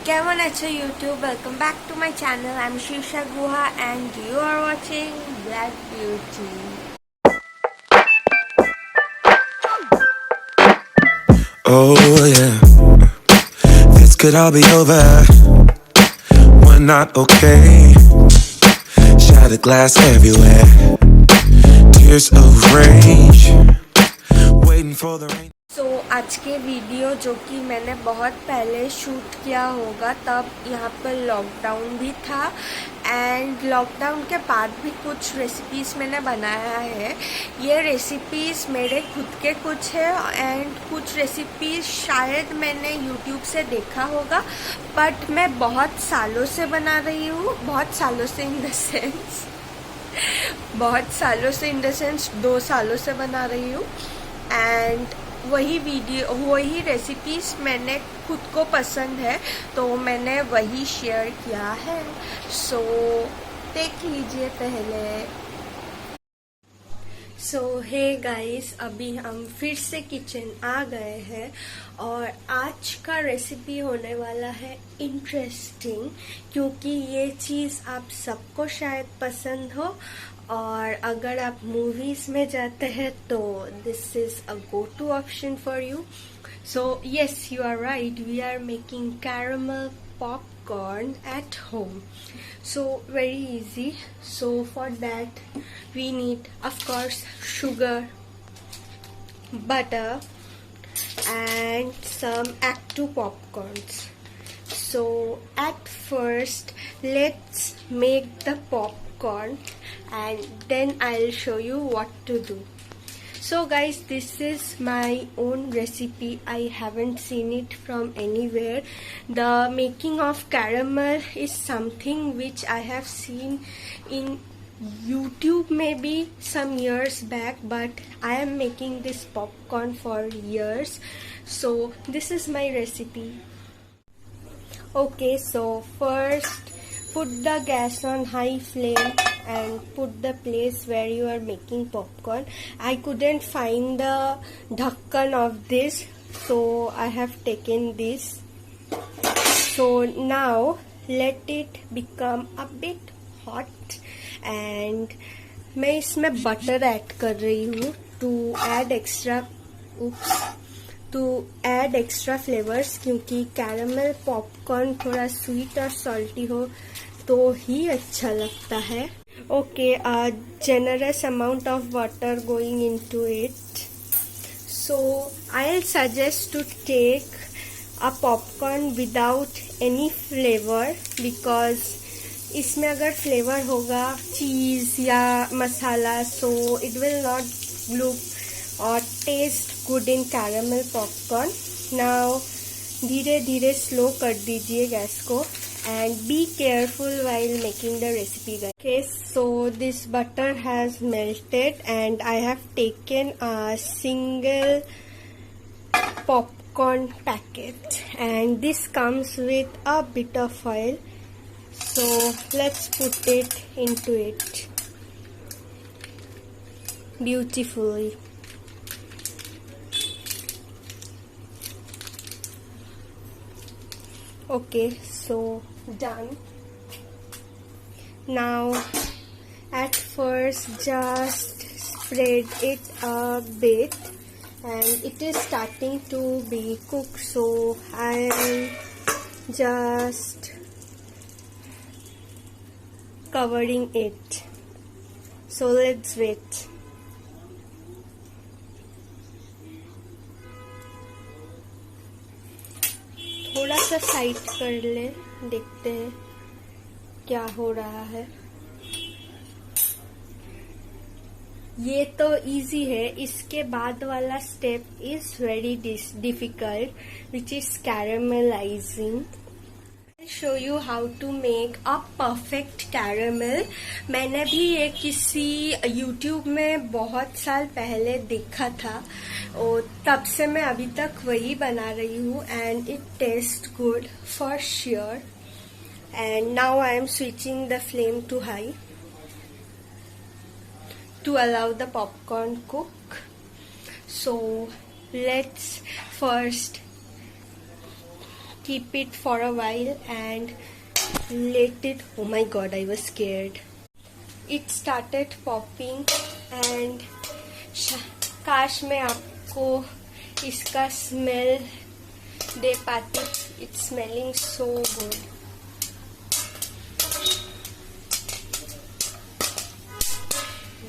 Kevan Acha YouTube, welcome back to my channel. I'm Shisha Guha and you are watching Black Beauty. Oh yeah, this could all be over. We're not okay. Shattered glass everywhere. Tears of rage. Waiting for the rain. आज के video जो कि मैंने बहुत पहले shoot किया होगा, तब यहाँ पर लॉकडाउन भी था एंड लॉकडाउन के बाद भी कुछ रेसिपीज़ मैंने बनाया है। ये रेसिपीज़ मेरे खुद के कुछ है एंड कुछ रेसिपीज़ शायद मैंने यूट्यूब से देखा होगा, बट मैं बहुत सालों से बना रही हूँ। बहुत सालों से इन द सेंस 2 सालों से बना रही हूँ एंड वही रेसिपीज़ मैंने खुद को पसंद है तो मैंने वही शेयर किया है। सो देख लीजिए पहले। हे गाइस, अभी हम फिर से किचन आ गए हैं और आज का रेसिपी होने वाला है इंटरेस्टिंग, क्योंकि ये चीज़ आप सबको शायद पसंद हो और अगर आप मूवीज में जाते हैं तो this is a go to option for you. So yes, you are right, we are making caramel popcorn at home. So very easy. So for that we need, of course, sugar, butter and some Act 2 popcorns. So at first let's make the popcorn and then I'll show you what to do. So guys, this is my own recipe. I haven't seen it from anywhere. The making of caramel is something which I have seen in YouTube maybe some years back, but I am making this popcorn for years. So this is my recipe. Okay, so first put the gas on high flame and put the place where you are making popcorn. I couldn't find the dhakkan of this, so I have taken this. So now let it become a bit hot and मैं इसमें butter add कर रही हूँ to add extra flavours, क्योंकि caramel popcorn थोड़ा sweet और salty हो तो ही अच्छा लगता है। Okay, a generous amount of water going into it. So I'll suggest to take a popcorn without any flavor, because इसमें अगर फ्लेवर होगा चीज़ या मसाला, so it will not look or taste good in caramel popcorn. Now धीरे धीरे slow कर दीजिए gas को and be careful while making the recipe, guys. Okay, so this butter has melted and I have taken a single popcorn packet and this comes with a bit of oil. So let's put it into it beautifully. Okay, so done. Now at first just spread it a bit and it is starting to be cooked, so I am just covering it. So let's wait. थोड़ा सा side कर ले, देखते हैं क्या हो रहा है। ये तो इजी है, इसके बाद वाला step is very difficult, which is caramelising. show you how to make a perfect caramel. मैंने भी ये किसी YouTube में बहुत साल पहले देखा था और तब से मैं अभी तक वही बना रही हूँ and it tastes good for sure. And now I am switching the flame to high to allow the popcorn cook. So let's first keep it for a while and let it, oh my god, I was scared. It started popping and काश मैं आपको इसका smell दे पाती. It's smelling so good.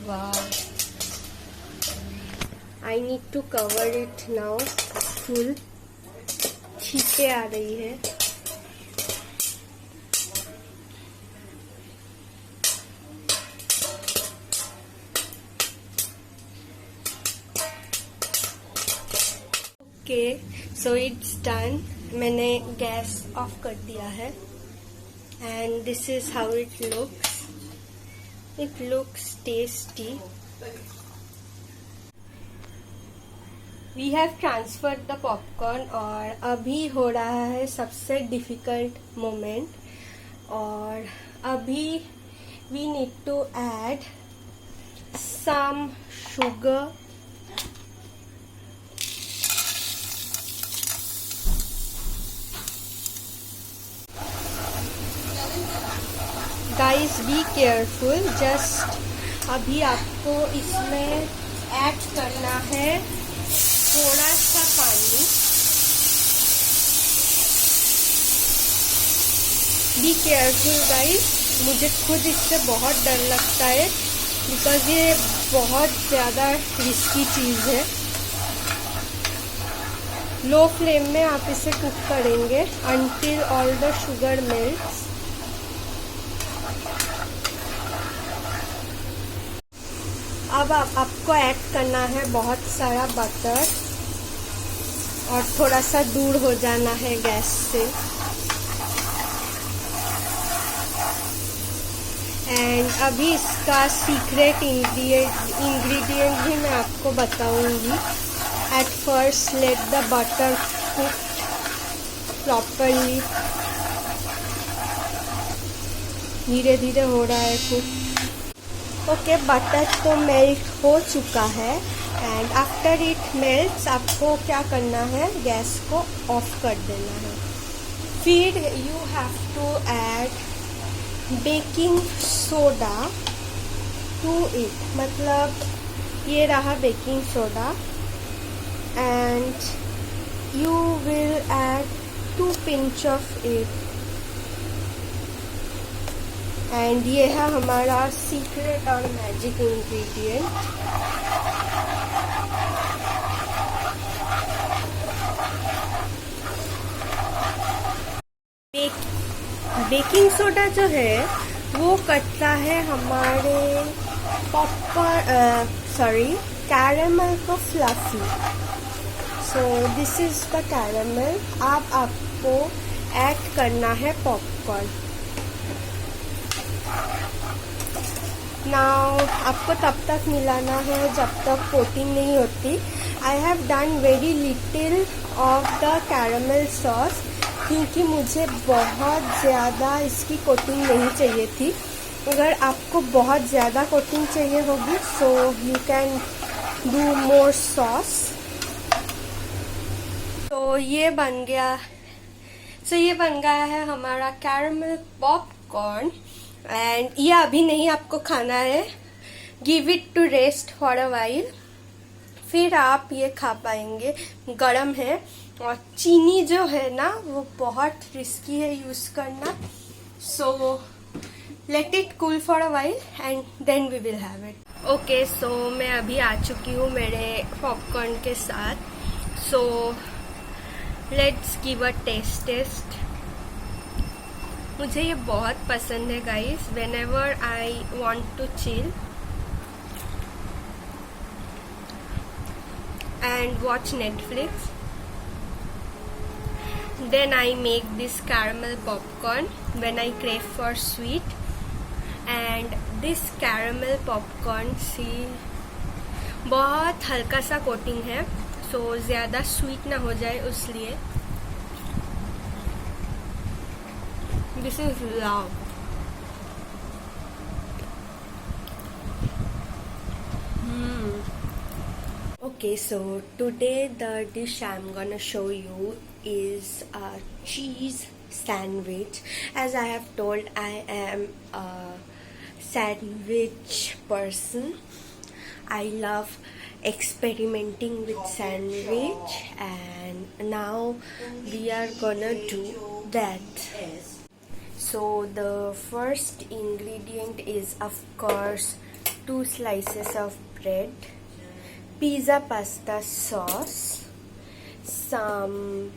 Wow. I need to cover it now full. छींटे आ रही है. Okay, so it's done. मैंने gas off कर दिया है. And this is how it looks. It looks tasty. We have transferred the popcorn और अभी हो रहा है सबसे difficult moment. और अभी we need to add some sugar. Guys, be careful. Just अभी आपको इसमें ऐड करना है थोड़ा सा पानी. Be careful guys. मुझे खुद इससे बहुत डर लगता है बिकॉज ये बहुत ज़्यादा रिस्की चीज़ है. लो फ्लेम में आप इसे कुक करेंगे until all the sugar melts. अब आपको ऐड करना है बहुत सारा बटर और थोड़ा सा दूर हो जाना है गैस से. एंड अभी इसका सीक्रेट इंग्रेडिएंट भी मैं आपको बताऊंगी. At first let the butter cook properly. धीरे धीरे हो रहा है कुक. ओके, बटर तो मेल्ट हो चुका है. एंड आफ्टर इट मेल्ट्स आपको क्या करना है, गैस को ऑफ कर देना है. फिर you have to add baking soda to it. मतलब ये रहा baking soda. And you will add 2 pinch of it. And ये है हमारा सीक्रेट और मैजिक इंग्रेडिएंट. बेकिंग सोडा जो है वो करता है हमारे कैरेमल को fluffy. So this is the caramel. आपको ऐड करना है पॉपकॉर्न. नाउ आपको तब तक मिलाना है जब तक कोटिंग नहीं होती. I have done very little of the caramel sauce क्योंकि मुझे बहुत ज़्यादा इसकी कोटिंग नहीं चाहिए थी. अगर आपको बहुत ज़्यादा कोटिंग चाहिए होगी सो you can do more sauce. तो ये बन गया है हमारा कैरेमल पॉपकॉर्न. एंड ये अभी नहीं आपको खाना है. Give it to rest for a while. फिर आप ये खा पाएंगे. गरम है और चीनी जो है ना वो बहुत रिस्की है यूज़ करना. So let it cool for a while and then we will have it. Okay, so मैं अभी आ चुकी हूँ मेरे पॉपकॉर्न के साथ. So let's give a taste. मुझे ये बहुत पसंद है guys. Whenever I want to chill and watch Netflix, then I make this caramel popcorn when I crave for sweet. And this caramel popcorn बहुत हल्का सा कोटिंग है सो ज़्यादा स्वीट ना हो जाए उसलिए. This is love. Okay, so today the dish I'm gonna show you is a cheese sandwich. As I have told, I am a sandwich person. I love experimenting with sandwich, and now we are gonna do that. So the first ingredient is, of course, 2 slices of bread, pizza pasta sauce, some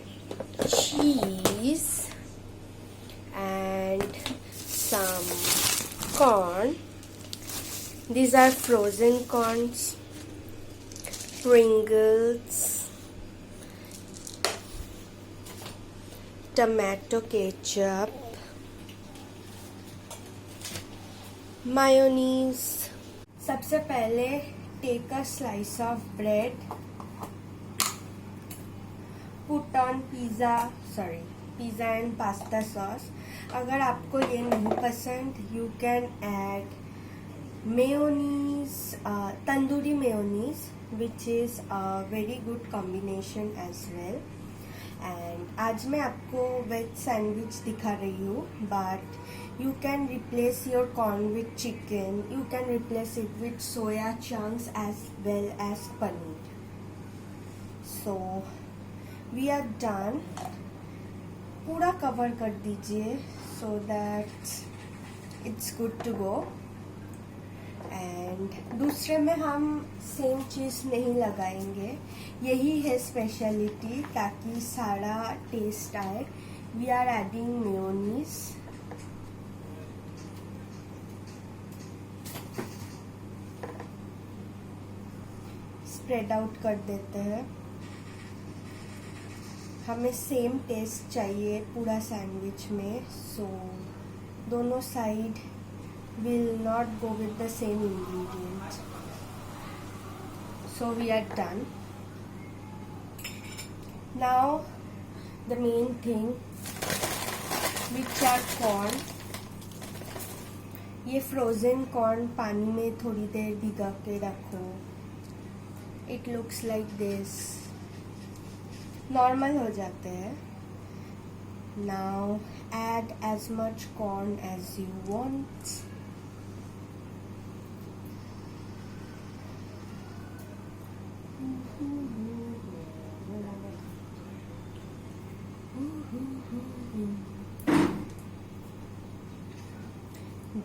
cheese, and some corn. These are frozen corns, Pringles, tomato ketchup, mayonnaise. सबसे पहले take a slice of bread, put on pizza and pasta sauce. अगर आपको ये नहीं पसंद, you can add mayonnaise, tandoori mayonnaise, which is a very good combination as well. And आज मैं आपको वेज सैंडविच दिखा रही हूँ, but you can replace your corn with chicken, you can replace it with soya chunks as well as paneer. So we are done. पूरा cover कर दीजिए so that it's good to go. And दूसरे में हम same चीज़ नहीं लगाएंगे, यही है स्पेशलिटी, ताकि सारा टेस्ट आए. We are adding mayonnaise. Spread out कर देते हैं. हमें सेम टेस्ट चाहिए पूरा सैंडविच में, सो दोनों side will not go with the same ingredient. So we are done. Now the main thing, which are corn. ये frozen corn पानी में थोड़ी देर भिगा के रखो. It looks like this. Normal हो जाते हैं. Now add as much corn as you want.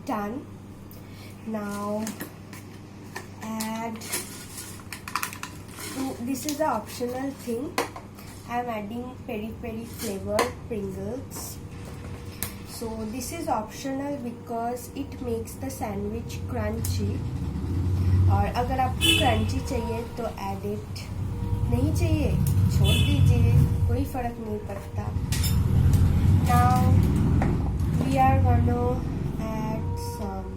Done. Now add this is the optional thing. I am adding peri peri flavored Pringles. So this is optional because it makes the sandwich crunchy. और अगर आपको crunchy चाहिए तो add it, नहीं चाहिए छोड़ दीजिए, कोई फर्क नहीं पड़ता. Now we are gonna add some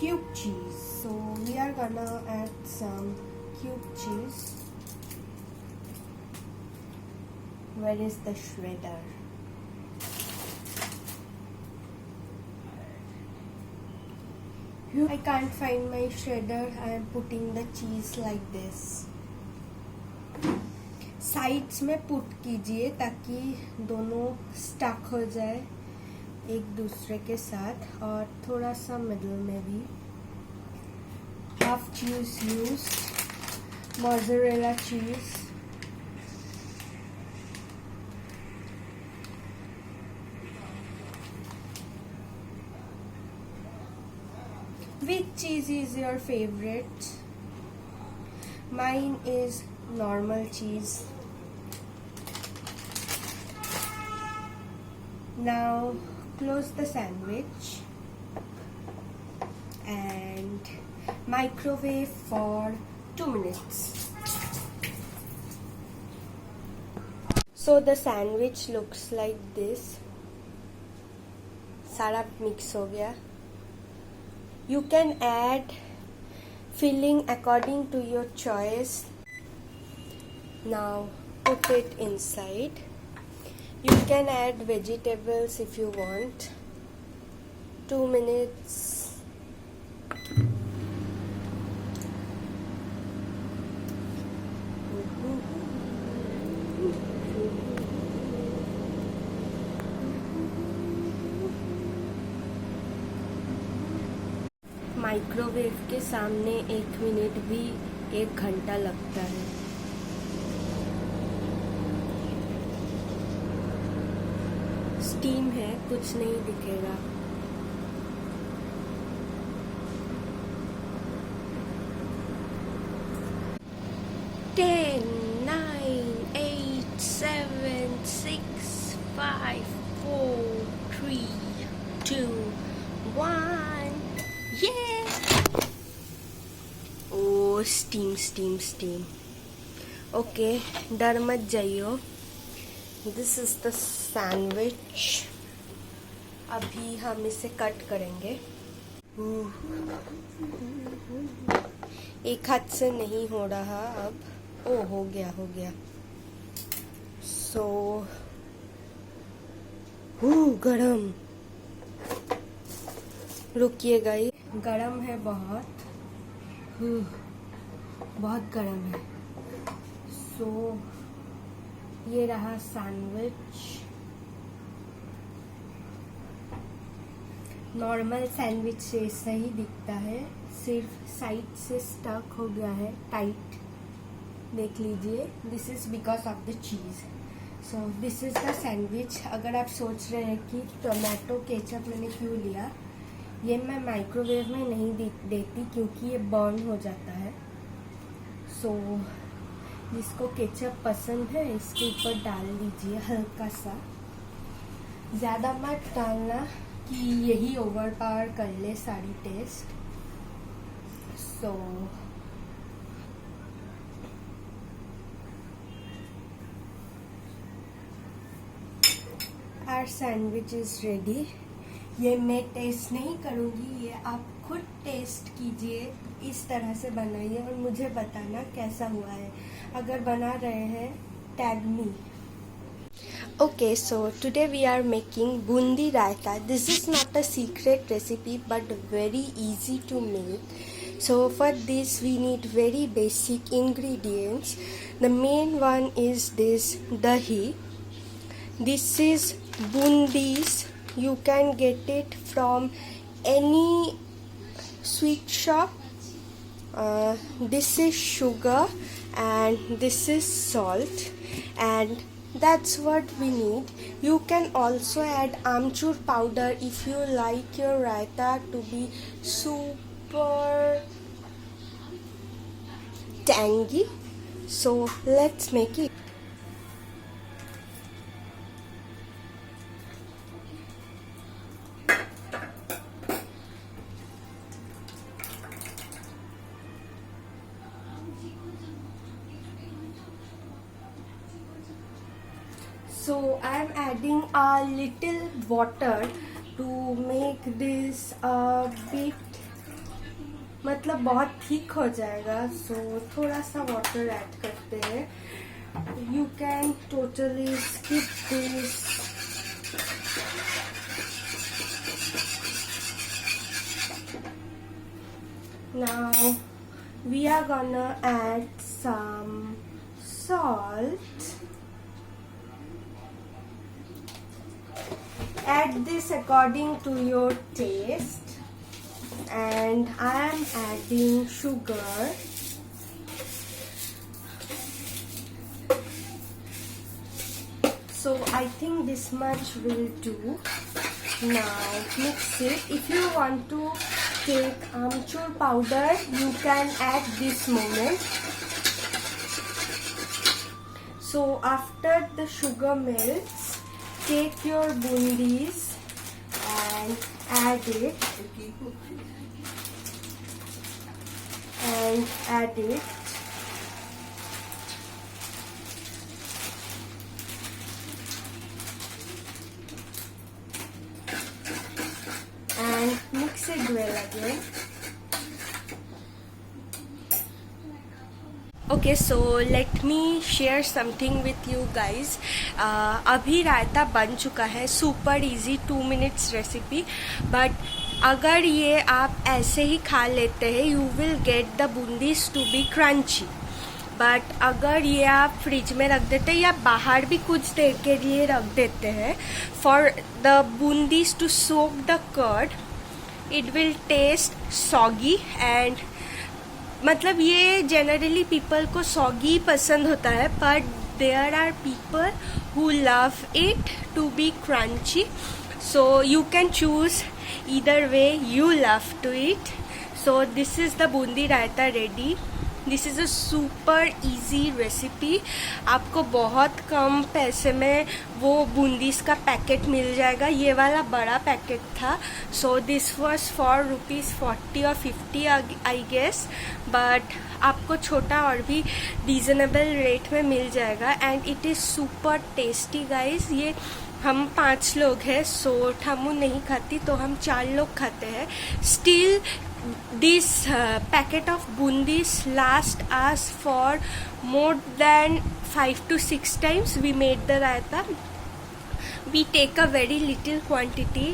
cube cheese. So we are gonna add some cube cheese. Where is the shredder? I can't find my shredder. I am putting the cheese like this. Sides में put कीजिए ताकि दोनों stuck हो जाए एक दूसरे के साथ, और थोड़ा सा मिडल में भी. हाफ चीज यूज, मोज़रेला चीज. Which cheese is your favorite? Mine is normal cheese. Now close the sandwich and microwave for 2 minutes. So the sandwich looks like this. सारा मिक्स हो गया. You can add filling according to your choice. Now put it inside. You can add vegetables if you want. 2 minutes. Microwave के सामने 1 minute भी 1 घंटा लगता है। Steam है, कुछ नहीं दिखेगा। Ten, 9, 8, 7, 6, 5, 4, 3, 2, 1. Yeah! Oh, steam. Okay, डर मत जाइयो। This is the sandwich. अभी हम इसे कट करेंगे। एक हाथ से नहीं हो रहा अब। ओ हो गया। सो गरम। रुकिएगा, ये गरम है बहुत। बहुत गरम है। सो ये रहा सैंडविच। नॉर्मल सैंडविच से ऐसा ही दिखता है, सिर्फ साइड से स्टक हो गया है टाइट। देख लीजिए, this is because of the cheese. So this is the sandwich. अगर आप सोच रहे हैं कि टोमेटो केचप मैंने क्यों लिया, ये मैं माइक्रोवेव में नहीं देती क्योंकि ये बर्न हो जाता है। सो जिसको केचप पसंद है इसके ऊपर डाल लीजिए हल्का सा, ज़्यादा मत डालना कि यही ओवर पावर कर ले सारी taste. So our sandwich is ready. ये मैं टेस्ट नहीं करूँगी, ये आप खुद टेस्ट कीजिए, इस तरह से बनाइए और मुझे बताना कैसा हुआ है। अगर बना रहे हैं tag me. Okay, so today we are making bundi raita. This is not a secret recipe but very easy to make. So for this we need very basic ingredients. The main one is this dahi. This is bundis. You can get it from any sweet shop. This is sugar and this is salt, and that's what we need. You can also add amchur powder if you like your raita to be super tangy. So let's make it. So I am adding a little water to make this a bit, मतलब बहुत thick हो जाएगा। सो थोड़ा सा water add करते हैं। You can totally skip this. Now we are gonna add some salt. Add this according to your taste, and I am adding sugar. So I think this much will do. Now mix it. If you want to take amchur powder, you can add this moment. So after the sugar melts, take your bundis and add it, and mix it well again. Okay, so let me share something with you guys. अभी रायता बन चुका है, super easy 2 minutes recipe. But अगर ये आप ऐसे ही खा लेते हैं, you will get the boondis to be crunchy. But अगर ये आप फ्रिज में रख देते हैं या बाहर भी कुछ देर के लिए रख देते हैं for the boondis to soak the curd, it will taste soggy and मतलब ये जनरली पीपल को सॉगी पसंद होता है, but there are people who love it to be crunchy, so you can choose either way you love to it. So this is the boondi raita ready. This is a super easy recipe. आपको बहुत कम पैसे में वो बूंदीस का packet मिल जाएगा. ये वाला बड़ा पैकेट था, सो दिस वॉज फॉर ₹40 और 50 आई गेस, बट आपको छोटा और भी रीजनेबल रेट में मिल जाएगा. And it is super tasty guys. ये हम 5 लोग हैं, सो ठमू नहीं खाती तो हम 4 लोग खाते हैं. Still this packet of bundis last us for more than 5 to 6 times we made the raita. We take a very little quantity.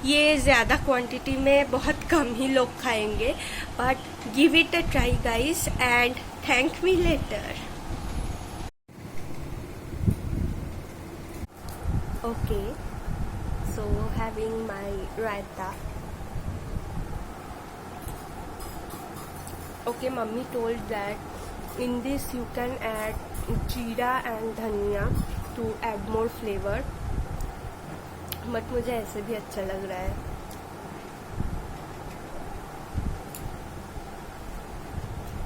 ये ज़्यादा क्वांटिटी में बहुत कम ही लोग खाएंगे, but give it a try guys and thank me later. Okay, so having my raita. Okay, mummy told that in this you can add jeera and dhania to add more flavor, but मुझे ऐसे भी अच्छा लग रहा है.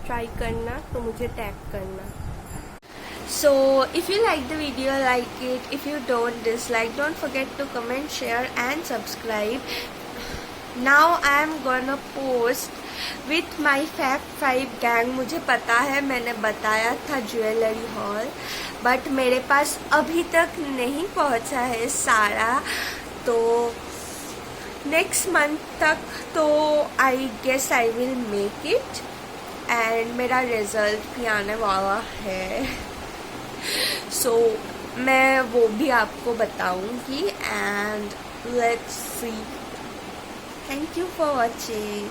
Try करना तो मुझे टैग करना. So if you like the video, like it. If you don't, dislike. Don't forget to comment, share and subscribe. Now I am gonna post with my Fab 5 gang. मुझे पता है मैंने बताया था ज्वेलरी हॉल, बट मेरे पास अभी तक नहीं पहुंचा है सारा, तो नेक्स्ट मंथ तक तो I guess I will make it. And मेरा रिजल्ट भी आने वाला है, सो मैं वो भी आपको बताऊंगी. And let's see. Thank you for watching.